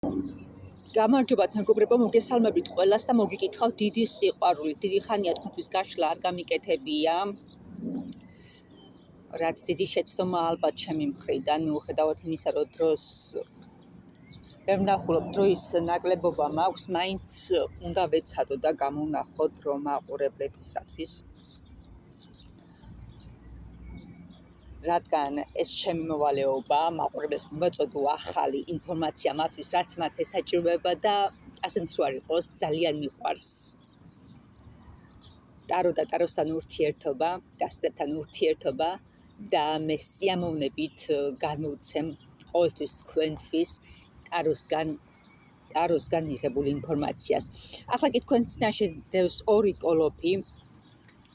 გამარჯობათ მეგობრებო, მოგესალმებით ყველას და მოგიკითხავთ დიდი სიყვარული. დიდი ხანია თქვენთვის გაშლა არ გამიკეთებია. რაც დიდი შეცდომა ალბათ ჩემი მხრიდან, მიუხედავად იმისა, რომ დროს ვერ ვნახულობ, დროის ნაკლებობა მაქვს, მაინც უნდა ვეცადო და გამოვნახო დრო მაყურებლებისათვის. რადგან ეს ჩემი მოვალეობა, მაყურებლებს მივაწოდო ახალი ინფორმაცია მათთვის, რაც მათ ესაჭიროება და ასეც რო არ იყოს, ძალიან მიყვარს. ტარო და ტაროსთან ურთიერთობა, გასტებთან ურთიერთობა და მე სიამოვნებით განვუცემ ყოველთვის თქვენთვის ტაროსგან მიღებულ ინფორმაციას. ახლა კი თქვენს წინაშე დევს ორი კოლოფი.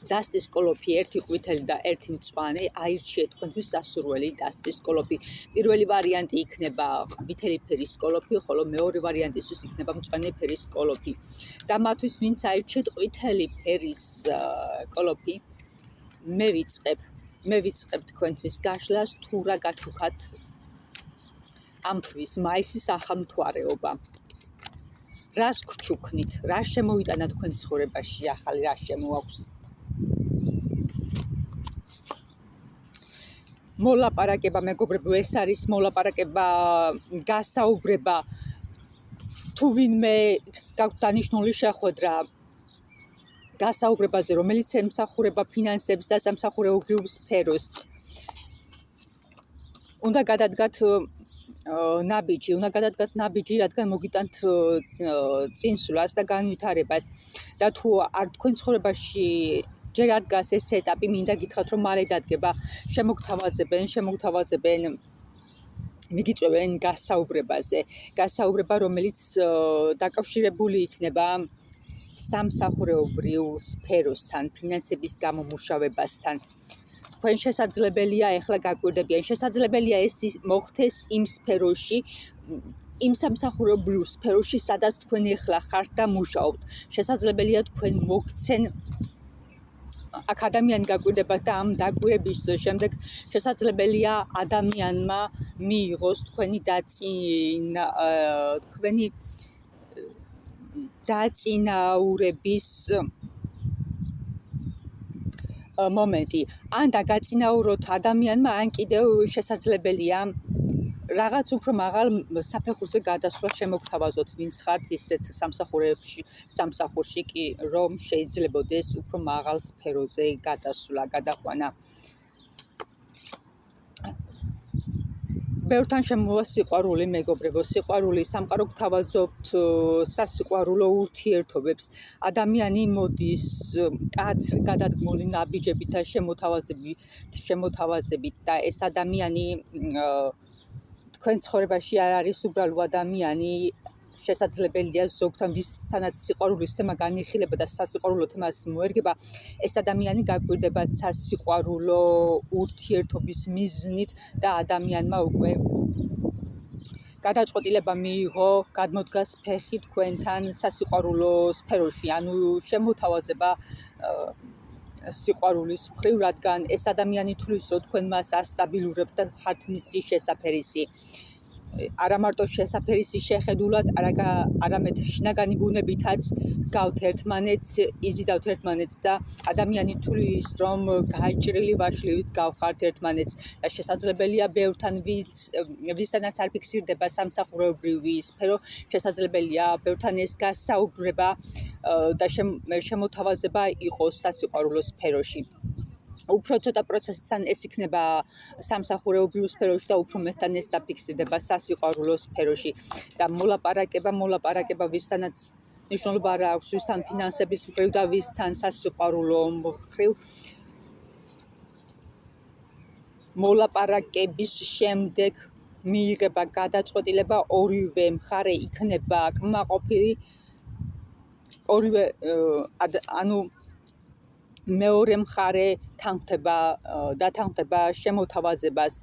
დასტის კოლოფი, ერთი ყვითელი და ერთი მწვანე, აირჩიეთ თქვენთვის სასურველი დასტის კოლოფი. პირველი ვარიანტი იქნება ყვითელი ფერის კოლოფი, ხოლო მეორე ვარიანტისთვის იქნება მწვანე ფერის კოლოფი. და მათთვის ვინც აირჩიეთ ყვითელი ფერის კოლოფი, მე ვიწყებ თქვენთვის გაშლას თუ რა გაჩუქათ ამ თვის მაისის ახალმთვარეობა. რას გჩუქნით, რა შემოვიტანა თქვენ ცხოვრებაში ახალი, რა შემოაქვს. მოლაპარაკება, მეგობრებო, ეს არის მოლაპარაკება, გასაუბრება, თუ ვინმე გაქვთ დანიშნული შეხვედრა გასაუბრებაზე, რომელიც ემსახურება ფინანსებს და სამსახურეობრივ სფეროს. უნდა გადადგათ ნაბიჯი, რადგან მოგიტანთ წინსვლას და განვითარებას და თუ არ თქვენ ცხოვრებაში ჯერ არ დგას ეს ეტაპი, მინდა გითხრათ, რომ მალე დადგება, შემოგთავაზებენ მიგიწვევენ გასაუბრება, რომელიც დაკავშირებული იქნება სამსახურეობრივ სფეროსთან, ფინანსების გამომუშავებასთან. თქვენ შესაძლებელია ეხლა გაკვირდებიან, შესაძლებელია ეს მოხდეს იმ სფეროში, იმ სამსახურეობრივ სფეროში, სადაც თქვენ ეხლა ხართ და მუშაობთ. შესაძლებელია თქვენ მოგცენ აქ ადამიანი გაკვირდება და ამ დაკვირების შემდეგ შესაძლებელია ადამიანმა მიიღოს თქვენი დაწინაურების მომენტი. ან დაგაწინაუროთ ადამიანმა, ან კიდევ შესაძლებელია რაღაც უფრო მაღალ საფეხურზე გადასვლა შემოგთავაზოთ, ვინც ხართ ისეთ სამსახურში კი, რომ შეიძლებოდეს უფრო მაღალ სფეროზე გადაყვანა. ბევრთან შემოვა სიყვარული, მეგობრებო, სიყვარული, სამყარო გთავაზობთ სასიყვარულო ურთიერთობებს. ადამიანი მოდის კაცრ გადადგმული ნაბიჯებით და შემოთავაზებით და ეს ადამიანი თქვენ ცხოვრებაში არ არის უბრალო ადამიანი, შესაძლებელია ზოგთან, ვისთანაც სიყვარულის თემა განიხილება და სასიყვარულო თემას მოერგება, ეს ადამიანი გაკვირდება სასიყვარულო ურთიერთობის მიზნით და ადამიანმა უკვე გადაწყვეტილება მიიღო, გადმოდგას ფეხი თქვენთან სასიყვარულო სფეროში, ანუ შემოთავაზება სიყვარულის მხრივ, რადგან ეს ადამიანი თulis, რომ თქვენ მას ასტაბილურებთ და ხართ მისი შესაფერისი. არა მარტო შესაფერისი შეხედულად, არამედ შინაგანი ბუნებითაც გავთ ერთმანეთს, იზიდავთ ერთმანეთს და ადამიანი თulis, რომ გაჭრილი ვაშლივით გავხართ ერთმანეთს და შესაძლებელია ბევრთან ვისთანაც არ ფიქსირდება სამსახურეობრივი სფერო, შესაძლებელია ბევრთან ეს გასაუბრება და შემოთავაზება იყოს სასიყვარულო სფეროში. უფრო ცოტა პროცესთან ეს იქნება სამსახურეობრივ სფეროში და უფრო მეტთან ეს დაფიქსირდება სასიყვარულო სფეროში. და მოლაპარაკება ვისთანაც მნიშვნელობა არ აქვს, ვისთან ფინანსების მხრივ და ვისთან სასიყვარულო მხრივ. მოლაპარაკების შემდეგ მიიღება გადაწყვეტილება, ორივე მხარე იქნება კმაყოფილი, ანუ მეორე მხარე დათანხმდება შემოთავაზებას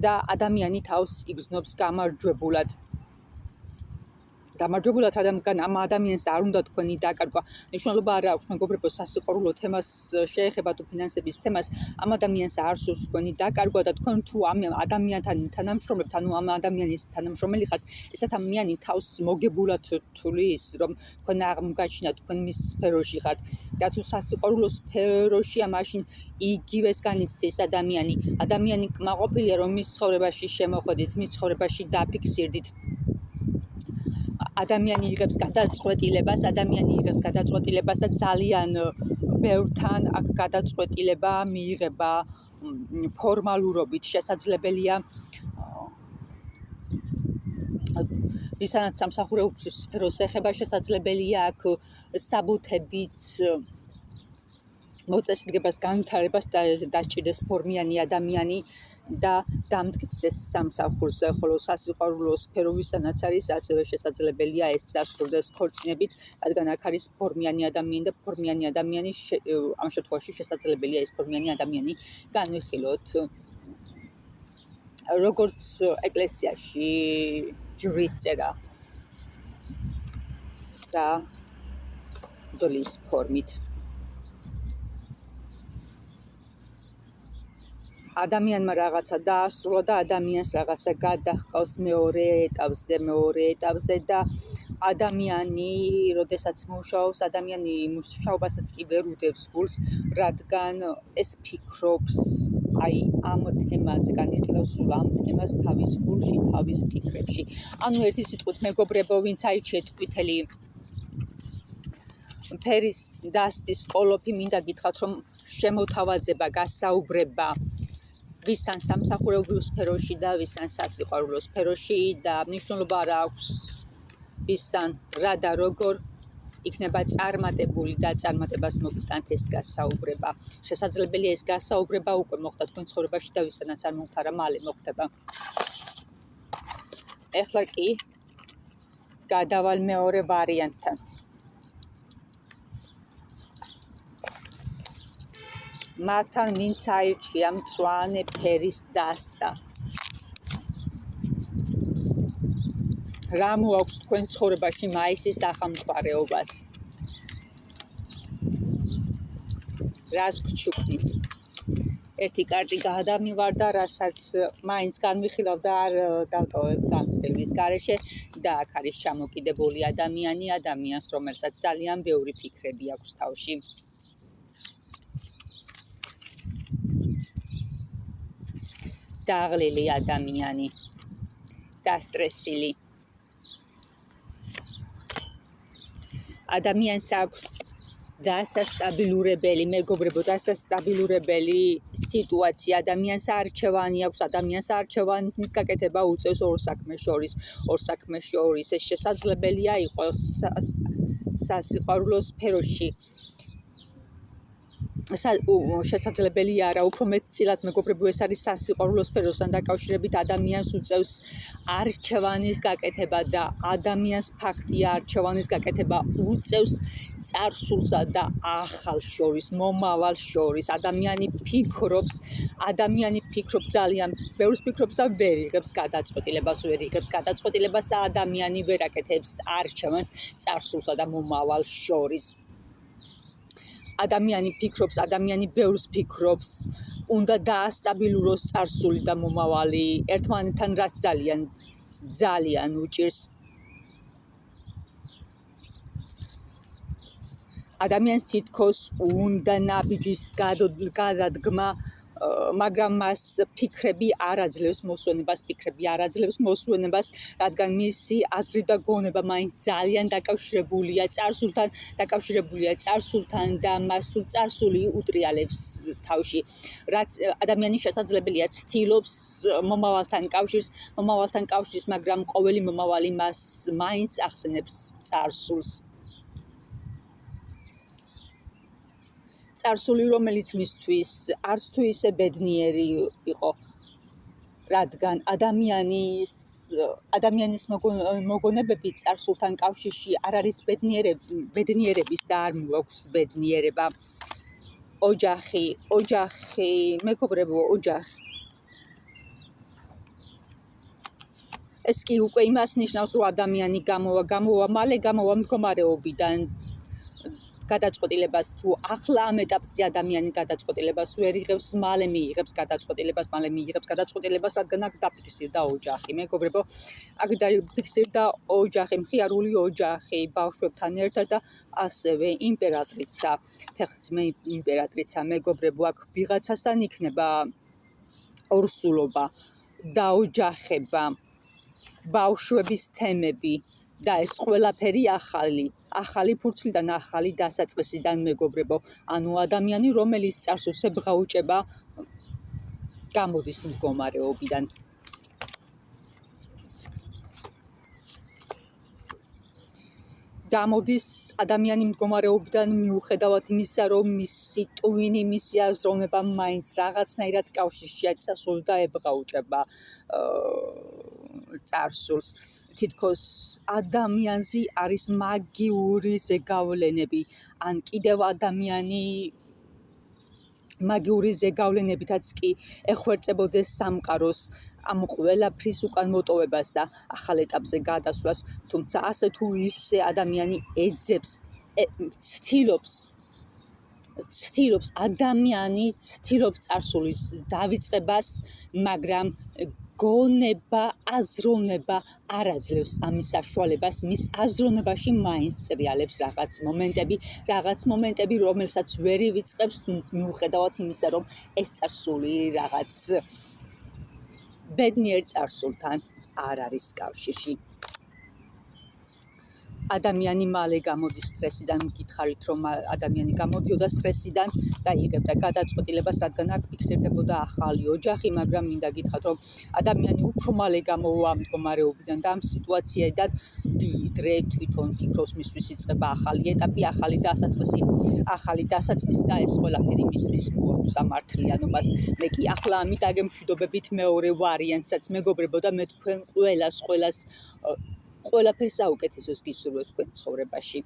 და ადამიანი თავს იგრძნობს გამარჯვებულად. გამარჯვებულად ამ ადამიანს არ უნდა თქვენი დაკარგვა. მნიშვნელობა არ აქვს მეგობრებო სასიყვარულო თემას შეეხება თუ ფინანსების თემას, ამ ადამიანს არ სურს თქვენი დაკარგვა და თქვენ თუ ამ ადამიანთან თანამშრომლებთ, ანუ ამ ადამიანის თანამშრომელი ხართ, ეს ადამიანი თავს მოგებულად თulis, რომ თქვენ აღმოაჩინათ თქვენ მის სფეროში ხართ. და თუ სასიყვარულო სფეროშია, მაშინ იგივეს განიცდის ადამიანი კმაყოფილია, რომ მის ცხოვრებაში შემოხვედით, მის ცხოვრებაში დაფიქსირდით. ადამიანი იღებს გადაწყვეტილებას და ძალიან ბევრთან აქ გადაწყვეტილება მიიღება ფორმალურობით. შესაძლებელია ვისანაც სამსახურეობის სფეროს ეხება, შესაძლებელია აქ საბუთების მოწესრიგებას, განვითარებას და დასჭირდეს ფორმიანი ადამიანი და დამტკიცდეს სამსახურზე, ხოლო სასიყვარულო სფერო ვისანაც არის, ასევე შესაძლებელია ეს დასრულდეს ქორწინებით, რადგან აქ არის ფორმიანი ადამიანი და ფორმიანი ადამიანი ამ შემთხვევაში შესაძლებელია ეს ფორმიანი ადამიანი განვიხილოთ. როგორც ეკლესიაში ჯვრის წერა და დოლის ფორმით. ადამიანმა რაღაცა დაასრულა და ადამიანს რაღაცა გადაჰყავს მეორე ეტაპზე და ადამიანი, როდესაც მუშაობს, ადამიანი მუშაობასაც კი ვერ უდევს გულს, რადგან ეს ფიქრობს ამ თემაზე, განიხილავს სულ ამ თემას თავის გულში, თავის ფიქრებში. ანუ ერთი სიტყვით მეგობრებო, ვინც აირჩიეთ ყვითელი ფერის დასტის კოლოფი, მინდა გითხრათ, რომ შემოთავაზება, გასაუბრება ვისთან სამსახურეობრივ სფეროში და ვისთან სასიყვარულო სფეროში და მნიშვნელობა არ აქვს ვისთან რა და როგორ იქნება წარმატებული და წარმატებას მოგიტანთ ეს გასაუბრება. შესაძლებელია ეს გასაუბრება უკვე მოხდა თქვენ ცხოვრებაში და ვისთანაც არ მოხდა, მალე მოხდება. ეხლა კი გადავალ მეორე ვარიანტთან. მათთან ვინც აირჩია მწვანე ფერის დასტა. რა მოაქვს თქვენ ცხოვრებაში მაისის ახალმთვარეობას? რას გჩუქნით? ერთი კარტი გადამივარდა, რასაც მაინც განვიხილავ და არ დავტოვებ განხილვის გარეშე და აქ არის ჩამოკიდებული ადამიანს, რომელსაც ძალიან ბევრი ფიქრები აქვს თავში. დაღლილი ადამიანი, დასტრესილი. ადამიანს აქვს დასასტაბილურებელი, მეგობრებო, დასასტაბილურებელი სიტუაცია, ადამიანს არჩევანი აქვს, ადამიანს არჩევანის გაკეთება უწევს ორ საქმეს შორის. ეს შესაძლებელია იყოს სასიყვარულო სფეროში. შესაძლებელია არა, უფრო მეტწილად მეგობრებო, ეს არის სასიყვარულო სფეროსთან დაკავშირებით ადამიანს უწევს არჩევანის გაკეთება და ადამიანს ფაქტია არჩევანის გაკეთება უწევს წარსულსა და ახალს შორის, მომავალს შორის. ადამიანი ფიქრობს ძალიან ბევრს ფიქრობს და ვერ იღებს გადაწყვეტილებას და ადამიანი ვერ აკეთებს არჩევანს წარსულსა და მომავალს შორის. ადამიანი ბევრს ფიქრობს, უნდა დაასტაბილუროს წარსული და მომავალი ერთმანეთთან, რაც ძალიან უჭირს. ადამიანს თითქოს უნდა ნაბიჯის გადადგმა, მაგრამ მას ფიქრები არ აძლევს მოსვენებას, რადგან მისი აზრი და გონება მაინც ძალიან დაკავშირებულია წარსულთან და მას სულ წარსული უტრიალებს თავში. რაც ადამიანი შესაძლებელია ცდილობს მომავალთან კავშირს, მაგრამ ყოველი მომავალი მას მაინც ახსენებს წარსულს. წარსული, რომელიც მისთვის არც თუ ისე ბედნიერი იყო, რადგან ადამიანის მოგონებები წარსულთან კავშირში არ არის ბედნიერების და არ მოაქვს ბედნიერება. ოჯახი, მეგობრებო, ოჯახი. ეს კი უკვე იმას ნიშნავს, რომ ადამიანი გამოვა მალე მდგომარეობიდან გადაწყვეტილებას, თუ ახლა ამ ეტაპზე ადამიანი გადაწყვეტილებას ვერ იღებს, მალე მიიღებს გადაწყვეტილებას, რადგან აქ დაფიქსირდა ოჯახი. მეგობრებო, აქ დაფიქსირდა ოჯახი, მხიარული ოჯახი ბავშვებთან ერთად და ასევე იმპერატრიცა, ფეხსმე იმპერატრიცა. მეგობრებო, აქ ვიღაცასთან იქნება ორსულობა, დაოჯახება, ბავშვების თემები და ეს ყველაფერი ახალი ფურცლიდან, ახალი დასაწყისიდან, მეგობრებო. ანუ ადამიანი, რომელიც წარსულს ებღა უჭება, გამოდის მდგომარეობიდან. გამოდის ადამიანი მდგომარეობიდან მიუხედავად იმისა, რომ მისი ტვინი, მისი აზროვნება მაინც რაღაცნაირად კავშირშია წარსულს და ებღა უჭება წარსულს. თითქოს ადამიანზე არის მაგიური ზეგავლენები, ან კიდევ ადამიანი მაგიური ზეგავლენებითაც კი ეხვერწებოდეს სამყაროს, ამ ყველაფრის უკან მოტოვებას და ახალ ეტაპზე გადასვლას, თუმცა ასე თუ ისე ადამიანი ეძებს, ცდილობს, ადამიანი ცდილობს წარსულის დავიწყებას, მაგრამ გონება, აზროვნება არ აძლევს ამის საშუალებას, მის აზროვნებაში მაინც ტრიალებს რაღაც მომენტები, რომელსაც ვერ ივიწყებს, მიუხედავად იმისა, რომ ეს წარსული რაღაც ბედნიერ წარსულთან არ არის კავშირში. ადამიანი მალე გამოდის სტრესიდან, მგითხარით, რომ ადამიანი გამოდიოდა სტრესიდან და იღებდა გადაწყვეტილებას, რადგან აქ ფიქსირდებოდა ახალი ოჯახი, მაგრამ მინდა გითხრათ, რომ ადამიანი უფრო მალე გამოვა მდგომარეობიდან და ამ სიტუაციიდან, ვიდრე თვითონ ფიქრობს მისთვის იწყება ახალი ეტაპი, ახალი დასაწყისი და ეს ყველაფერი მისთვის მოაქვს სამართლიანობას. მე კი ახლა ამით აგემშვიდობებით მეორე ვარიანტსაც, მეგობრებო, და მე თქვენ ყველაფერს საუკეთესოს გისურვებთ თქვენ ცხოვრებაში.